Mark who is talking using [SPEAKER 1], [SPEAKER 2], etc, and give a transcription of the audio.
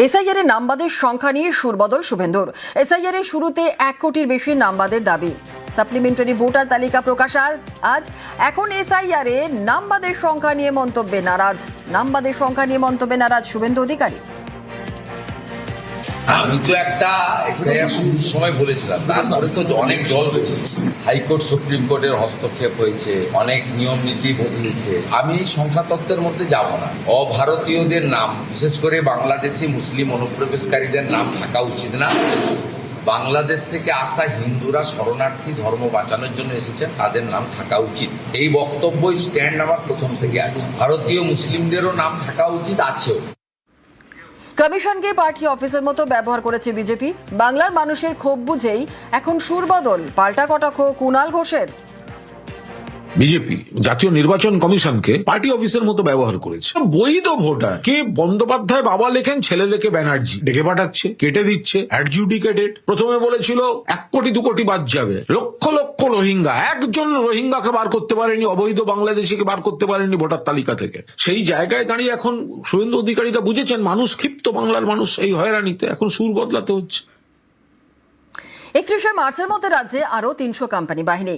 [SPEAKER 1] SIR এর নামবাদের সংখ্যা নিয়ে সুরবদল শুভেন্দুর। এসআইআর এর শুরুতে 1 কোটির বেশি নামবাদের দাবি। সাপ্লিমেন্টারি ভোটার তালিকা প্রকাশ আজ। এখন এসআইআর এর নামবাদের সংখ্যা নিয়ে মন্তব্যে নারাজ শুভেন্দু অধিকারী।
[SPEAKER 2] আমি তো একটা এসআইআর শুরুর সময় বলেছিলাম, তারপরে তো অনেক জল হাইকোর্ট সুপ্রিম কোর্টের হস্তক্ষেপ হয়েছে, অনেক নিয়ম নীতি বদলেছে। আমি সংখ্যা তত্ত্বের মধ্যে যাব না। অভারতীয়দের নাম, বিশেষ করে বাংলাদেশি মুসলিম অনুপ্রবেশকারীদের নাম থাকা উচিত না। বাংলাদেশ থেকে আসা হিন্দুরা শরণার্থী, ধর্ম বাঁচানোর জন্য এসেছেন, তাদের নাম থাকা উচিত। এই বক্তব্য স্ট্যান্ড আমার প্রথম থেকে আছে। ভারতীয় মুসলিমদেরও নাম থাকা উচিত, আছেও।
[SPEAKER 1] কমিশনকে পার্টি অফিসের মতো ব্যবহার করেছে বিজেপি। বাংলার মানুষের ক্ষোভ বুঝেই এখন সুরবদল, পাল্টা কটাক্ষ কুণাল ঘোষের।
[SPEAKER 3] বিজেপি জাতীয় নির্বাচন কমিশনকে পার্টি অফিসের মতো ব্যবহার করেছে। বৈধ ভোটার কে বন্দ্যোপাধ্যায় বাবা লেখেন, ছেলে লেখে ব্যানার্জি, ডেকে পাঠাচ্ছে, কেটে দিচ্ছে, অ্যাডজুডিকেটেড। প্রথমে বলেছিল 1 কোটি 2 কোটি বাদ যাবে, লক্ষ লক্ষ রোহিঙ্গা, একজন রোহিঙ্গাকে বার করতে পারেনি, অবৈধ বাংলাদেশিকে বার করতে পারেনি ভোটার তালিকা থেকে। সেই জায়গায় দাঁড়িয়ে এখন শুভেন্দু অধিকারীরা বুঝেছেন মানুষ ক্ষিপ্ত, বাংলার মানুষ এই হয়রানিতে। এখন সুর বদলাতে হচ্ছে।
[SPEAKER 1] 31শে মার্চের মধ্যে রাজ্যে আরো 300 কোম্পানি বাহিনী।